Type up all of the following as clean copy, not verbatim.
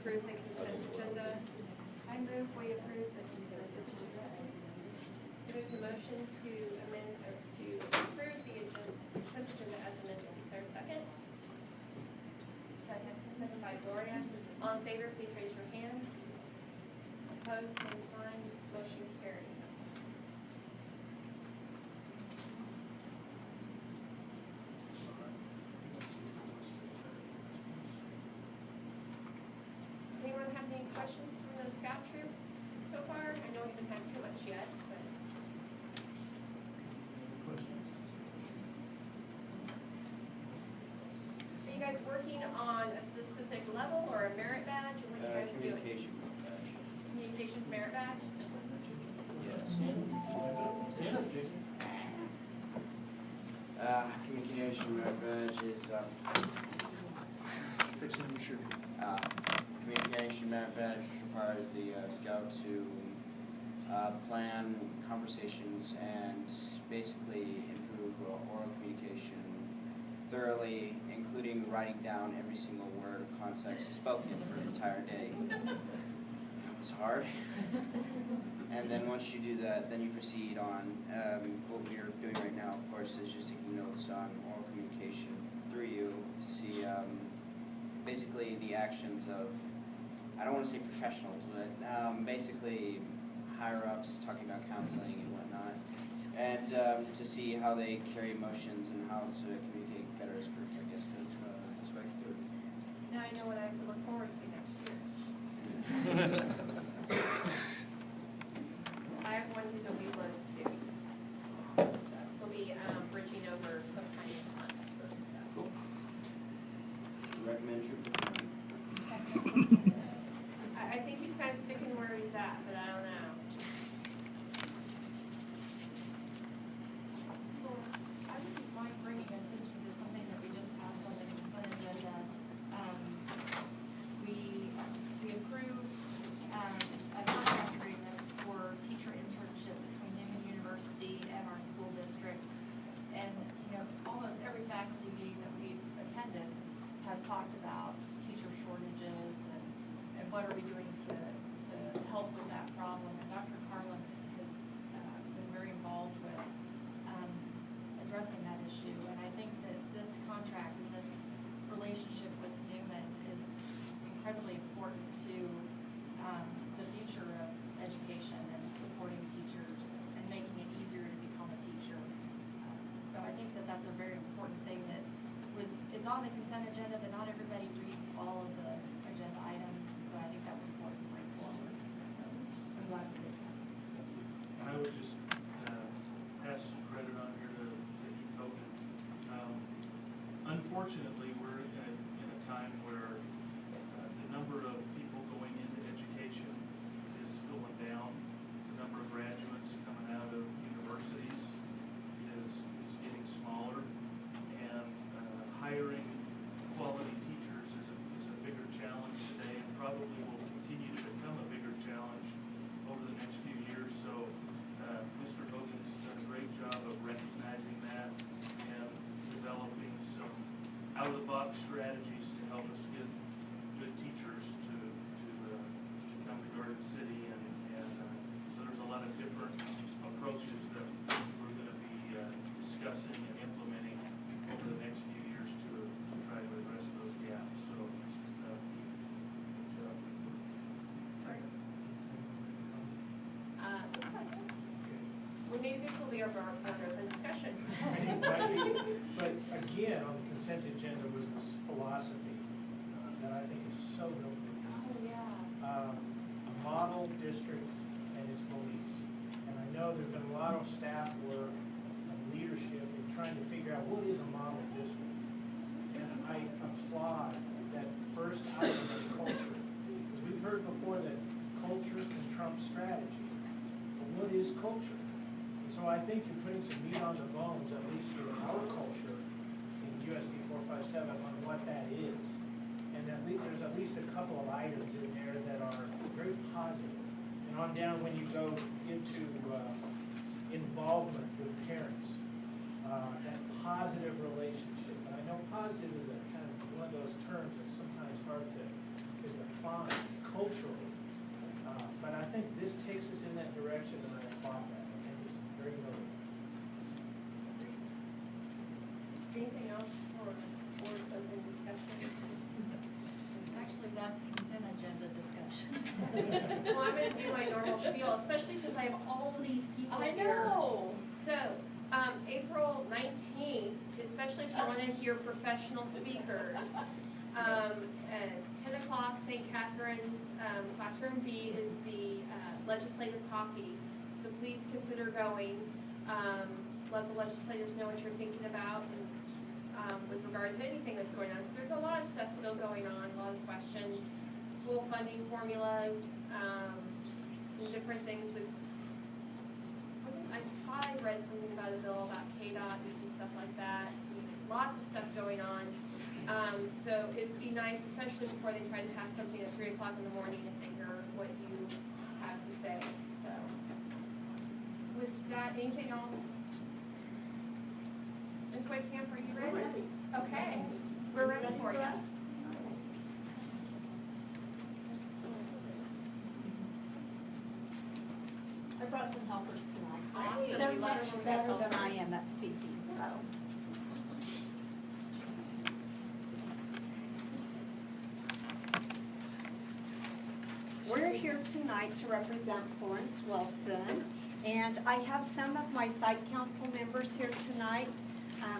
approve the consent agenda. I move we approve the consent agenda. There's a motion to amend, or to approve the consent agenda as amended. Is there a second? Second. Second by Gloria. All in favor, please raise your hand. Opposed, same sign. Motion carries. Does anyone have any questions from the scout troop so far? I know we haven't had too much yet, but. Are you guys working on a specific level or a merit badge? Or what are you guys doing? Communication badge. Communications merit badge? Communication merit badge is communication merit badge requires the scout to plan conversations and basically improve oral communication thoroughly, including writing down every single word of context spoken for an entire day. That was hard. And then once you do that, then you proceed on what we're doing right now, of course, is just taking notes on oral communication through you to see basically the actions of, I don't want to say professionals, but basically higher-ups talking about counseling and whatnot, and to see how they carry emotions and how to communicate better as a group. I guess that's what I can do. Now I know what I have to look forward to next year. I have one who's a week list too. So we'll be bridging over sometime this month. Cool. Recommend you. I think he's kind of sticking where he's at, but I don't know. Well, I wouldn't mind bringing attention to something that we just passed on the consent agenda. We approved a contract agreement for teacher internship between Newman University and our school district. And, almost every faculty meeting that we've attended has talked about teacher shortages and what are we doing to help with that problem. And Dr. Carlin has been very involved with addressing that issue. And I think that this contract and this relationship with Newman is incredibly important to the future of education and supporting teachers and making it easier to become a teacher. So I think that that's a very important thing that it's on the consent agenda, but not everybody reads all of the agenda items. And so I think that's important to bring forward. So I'm glad we did that. I would just pass some credit on here to Heath Hogan. Unfortunately, we're in a time where the number of people going into education is going down. The number of graduates coming out of universities is getting smaller, and hiring quality teachers is a bigger challenge today, and probably will continue to become a bigger challenge over the next few years. So Mr. Hogan's done a great job of recognizing that and developing some out-of-the-box strategies to help us get good teachers to come to Garden City, and so there's a lot of different approaches that we're going to be discussing and implementing over the next few years to try to address those gaps. So good job. Looks like it. Well, maybe this will be our open discussion. It might be, but again, on the consent agenda was this philosophy that I think is so notable. Oh, yeah. A model district and its beliefs. And I know there's been a lot of staff work and leadership in trying to figure out what is a model district. And I applaud that first item of culture. Because we've heard before that culture can trump strategy. But what is culture? And so I think you're putting some meat on the bones, at least for our culture in USD-457, on what that is. And there's at least a couple of items in there that are very positive. And on down when you go into involvement with parents, that positive relationship. And I know positive is a kind of one of those terms that's sometimes hard to define. culturally. But I think this takes us in that direction, and I applaud that. I think it's very notable. Anything else for board open discussion? Actually, that's consent agenda discussion. Well, I'm gonna do my normal spiel, especially since I have all of these people I here. know. So, April 19th, especially if you want to hear professional speakers, at 10 o'clock, St. Catherine's, Classroom B is the legislative coffee. So please consider going. Let the legislators know what you're thinking about with regard to anything that's going on. Because there's a lot of stuff still going on, a lot of questions, school funding formulas, some different things with I thought I read something about a bill about KDOT and some stuff like that. Lots of stuff going on. So it'd be nice, especially before they try to pass something at 3 o'clock in the morning, if they hear what you have to say. So with that, anything else? Ms. Whitecamp, are you ready? We're ready. Okay, we're ready for you. I brought some helpers tonight. Awesome. They're We love much when we better have than I helpers. am at speaking, so. We're here tonight to represent Florence Wilson, and I have some of my site council members here tonight,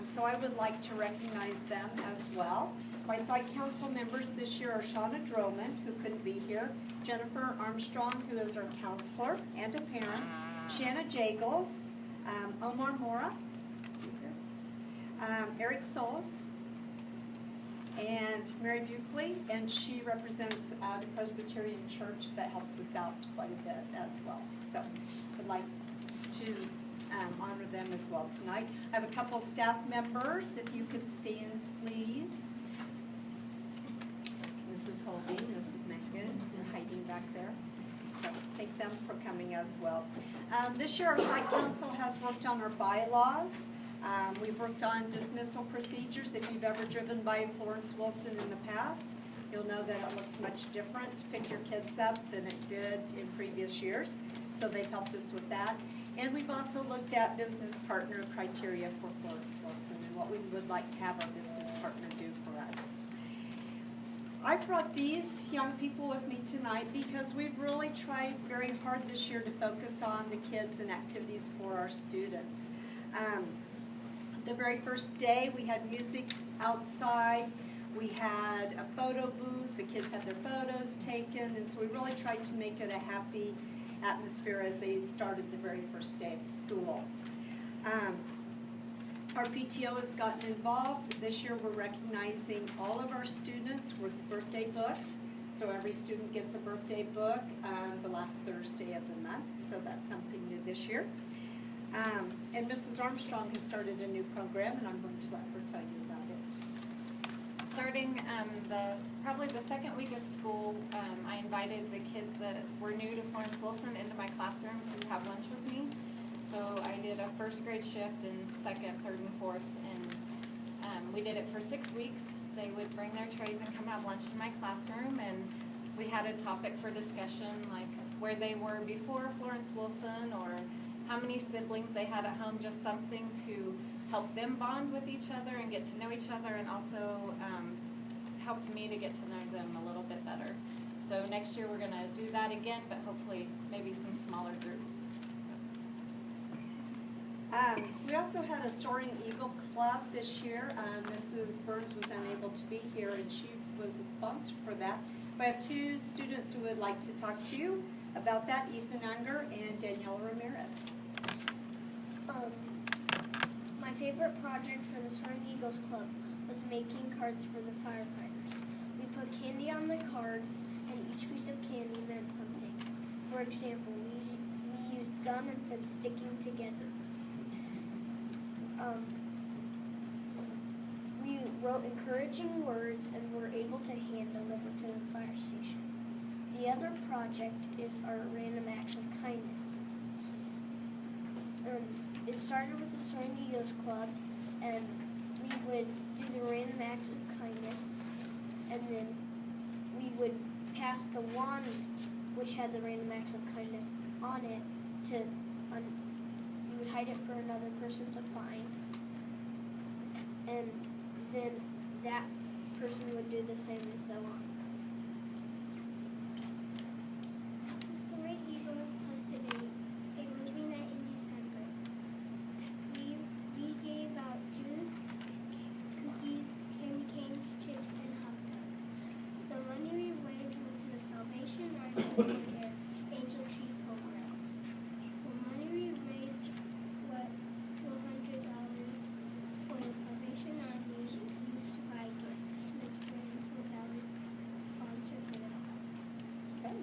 so I would like to recognize them as well. My site council members this year are Shauna Droman, who couldn't be here, Jennifer Armstrong, who is our counselor and a parent, Shanna Jagels, Omar Mora, is he here? Eric Souls, and Mary Buckley, and she represents the Presbyterian Church that helps us out quite a bit as well. So I'd like to honor them as well tonight. I have a couple staff members, if you could stand, please. Mrs. Holding, Mrs. Megan, they're hiding back there. So thank them for coming as well. This year our site council has worked on our bylaws. We've worked on dismissal procedures. If you've ever driven by Florence Wilson in the past, you'll know that it looks much different to pick your kids up than it did in previous years. So they've helped us with that. And we've also looked at business partner criteria for Florence Wilson and what we would like to have our business partner do for us. I brought these young people with me tonight because we've really tried very hard this year to focus on the kids and activities for our students. The very first day we had music outside, we had a photo booth, the kids had their photos taken, and so we really tried to make it a happy atmosphere as they started the very first day of school. Our PTO has gotten involved. This year we're recognizing all of our students with birthday books. So every student gets a birthday book the last Thursday of the month. So that's something new this year. And Mrs. Armstrong has started a new program, and I'm going to let her tell you about it. Starting probably the second week of school, I invited the kids that were new to Florence Wilson into my classroom to have lunch with me. So I did a first grade shift and second, third, and fourth, and we did it for 6 weeks. They would bring their trays and come have lunch in my classroom, and we had a topic for discussion, like where they were before Florence Wilson or how many siblings they had at home, just something to help them bond with each other and get to know each other, and also helped me to get to know them a little bit better. So next year we're going to do that again, but hopefully maybe some smaller groups. We also had a Soaring Eagle Club this year. Mrs. Burns was unable to be here, and she was a sponsor for that. We have two students who would like to talk to you about that, Ethan Unger and Danielle Ramirez. My favorite project for the Soaring Eagles Club was making cards for the firefighters. We put candy on the cards, and each piece of candy meant something. For example, we used gum and said sticking together. We wrote encouraging words and were able to hand them over to the fire station. The other project is our random acts of kindness. It started with the Soaring Eagles Club, and we would do the random acts of kindness, and then we would passed the wand, which had the random acts of kindness on it, you would hide it for another person to find, and then that person would do the same, and so on. The Soaring Eagle was posted a movie night in December. We gave out juice, cookies, candy canes, chips, and hot dogs. The money we raised went to the Salvation Army for their Angel Tree program. The money we raised was $200 for the Salvation Army used to buy gifts. Miss Burns was our sponsor for that. Okay.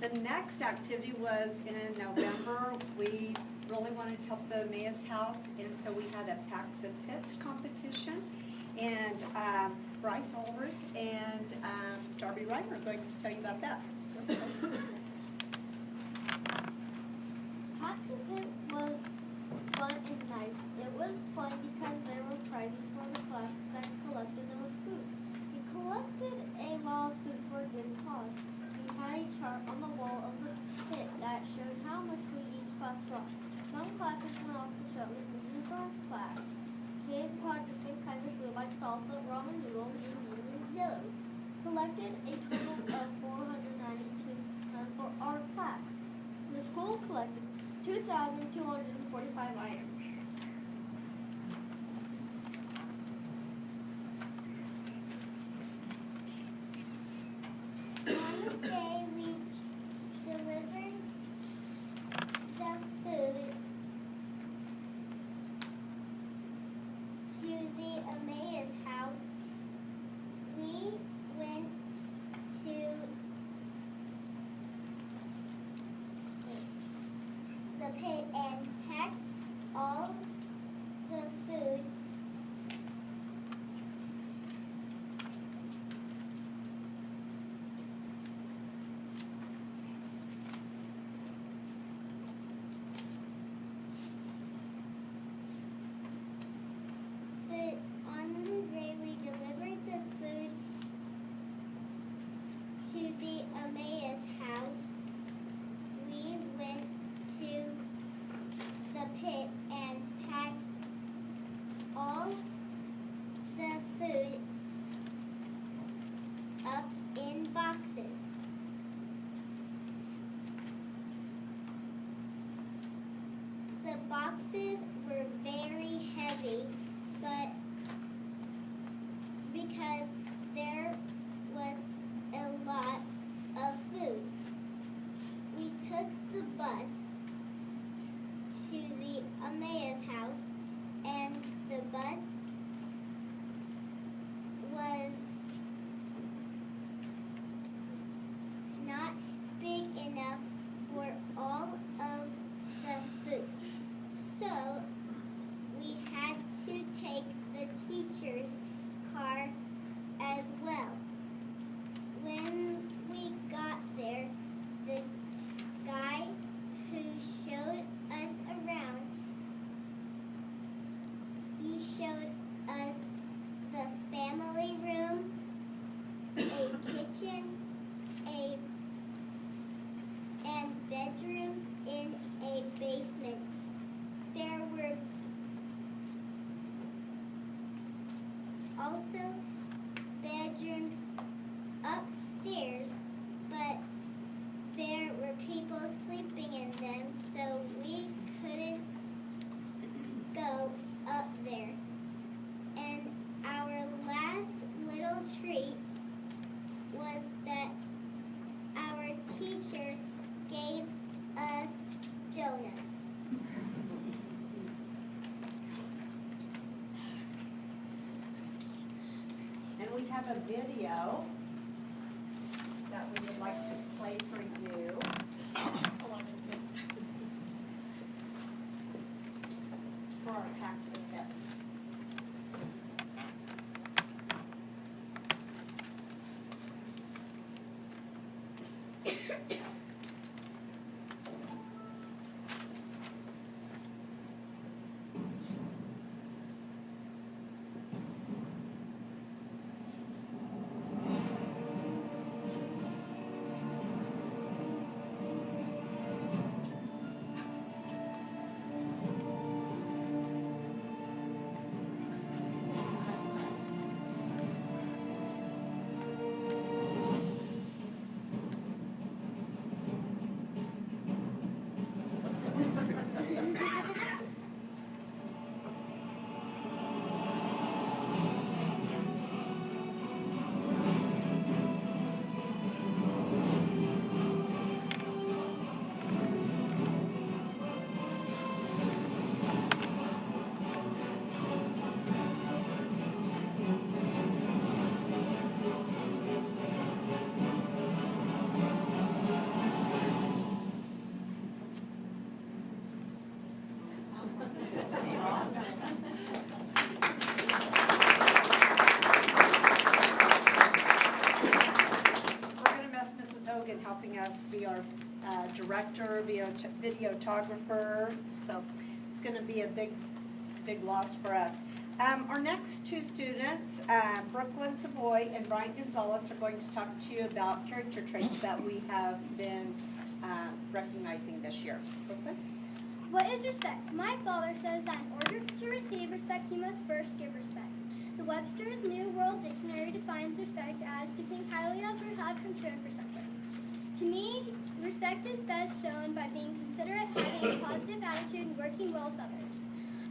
The next activity was in November. We really wanted to help the Emmaus House, and so we had a Pack the Pit competition. And Bryce Ulrich and Darby Reimer are going to tell you about that. Pack the Pit was fun and nice. It was fun because there were prizes for the class that collected the most food. We collected a lot of food for a good cause. We had a chart on the wall of the pit that showed how much food each class brought. Some classes went off the chart with the Zebra class. Kids brought different kinds of food like salsa, ramen noodles, and yellows. Collected a total of 492 for our class. The school collected 2,245 items. On the day we delivered the food to the Emmaus House, we went to the pit and packed all the food on the day we delivered the food to the Emmaus House, we went to the pit and packed all the food up in boxes. The boxes were very heavy, but because there was a lot of food, we took the bus to the Emmaus House, and the bus was not big enough for all of the food. So we had to take the teacher's car as well. When we got there, the guy who showed us around, he showed us the family room, a kitchen, and bedrooms in a basement. There were also bedrooms upstairs, but there were people sleeping in them, so we couldn't go up there. And our last little treat was that our teacher gave us donuts. And we have a video that we would like to play for you. For our Pack the Pit. videographer, so it's gonna be a big loss for us. Our next two students, Brooklyn Savoy and Brian Gonzalez, are going to talk to you about character traits that we have been recognizing this year. Brooklyn? What is respect? My father says that in order to receive respect, you must first give respect. The Webster's New World Dictionary defines respect as to think highly of or have concern for something. To me, respect is best shown by being considerate, having a positive attitude, and working well with others.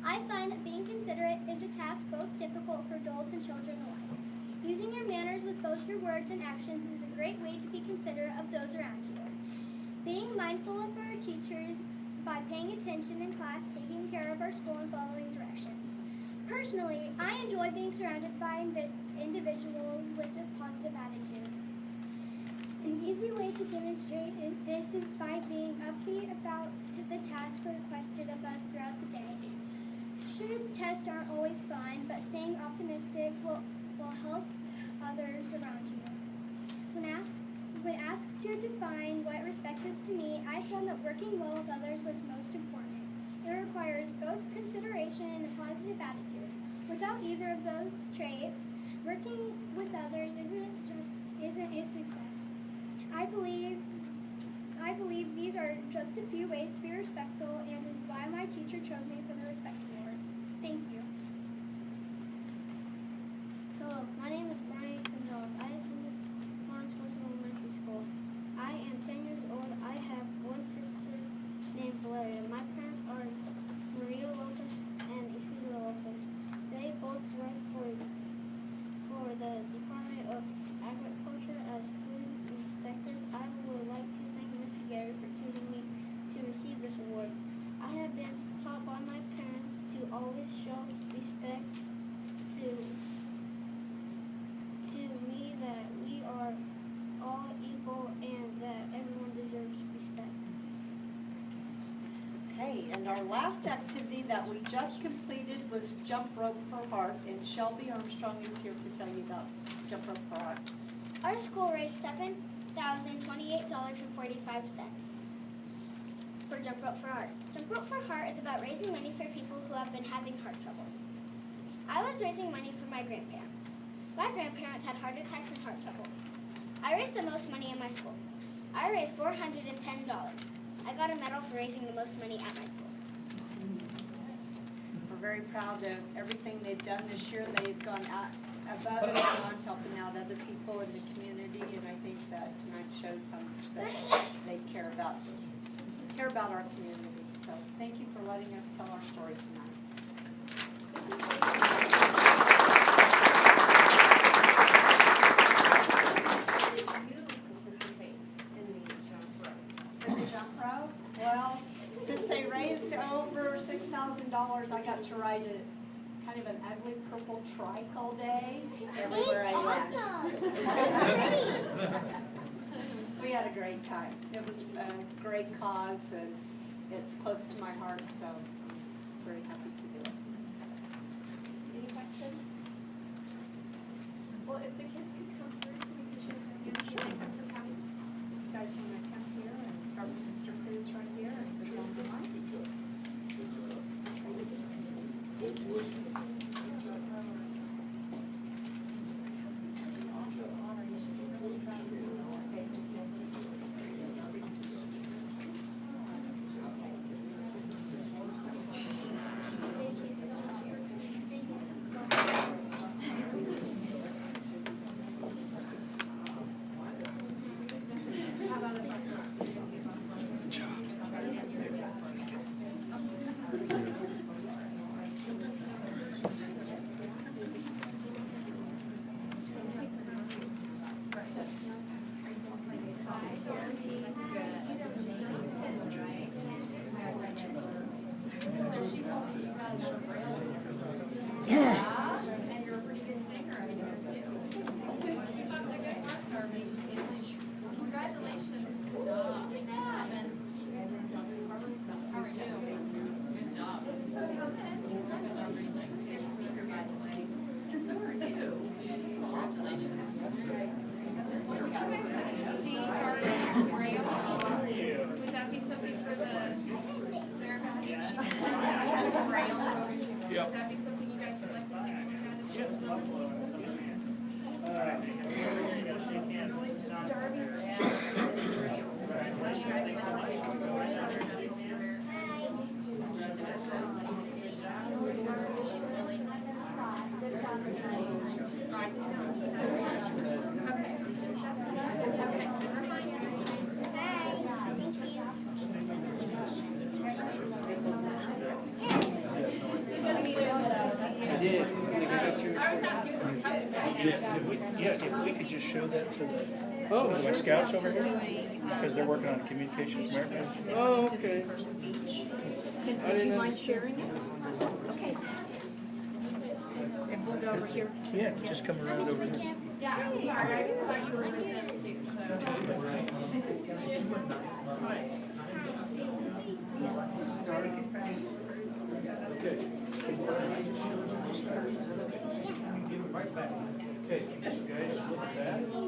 I find that being considerate is a task both difficult for adults and children alike. Using your manners with both your words and actions is a great way to be considerate of those around you. Being mindful of our teachers by paying attention in class, taking care of our school, and following directions. Personally, I enjoy being surrounded by individuals with a positive attitude. An easy way to demonstrate this is by being upbeat about the task requested of us throughout the day. Sure, the tests aren't always fun, but staying optimistic will help others around you. When asked to define what respect is to me, I found that working well with others was most important. It requires both consideration and a positive attitude. Without either of those traits, working with others isn't a success. I believe these are just a few ways to be respectful, and is why my teacher chose me for the Respect Award. Thank you. Hello, my name is Brian Gonzalez. I attended Florence Wilson Elementary School. I am 10 years old. I have one sister named Valeria. My parents are Maria Lopez and Isidro Lopez. They both work for the Department of Agriculture as food inspectors. I would like to thank Mr. Gary for choosing me to receive this award. I have been taught by my parents to always show respect to me, that we are all equal and that everyone deserves respect. Okay, and our last activity that we just completed was Jump Rope for Heart, and Shelby Armstrong is here to tell you about Jump Rope for Heart. Our school raised $7,028.45 for Jump Rope for Heart. Jump Rope for Heart is about raising money for people who have been having heart trouble. I was raising money for my grandparents. My grandparents had heart attacks and heart trouble. I raised the most money in my school. I raised $410. I got a medal for raising the most money at my school. We're very proud of everything they've done this year. They've gone out above and beyond helping out other people in the community, and I think that tonight shows how much that they care about our community. So thank you for letting us tell our story tonight. Well, since they raised over $6,000, I got to ride a kind of an ugly purple trike all day everywhere I went. That's pretty. We had a great time. It was a great cause, and it's close to my heart, so I was very happy to do it. Any questions? Well, if the kids could come through so we can show them your makeup for Patty. You guys want to come here and start with Mr. Cruz right here and put down the mic? Yes, Buffalo. All right, you gotta shake hands. This is John. Thanks so much. Go right now. I did. I was asking for house If we could just show that to my scouts over here, because they're working on communications merit. Oh, okay. For speech. Would you mind sharing it? Okay. If we'll go over here to Yeah, the kids. just come around over here. Yeah, sorry, I thought you were with them too, so. Okay. Give it right back. Okay, guys, look at that.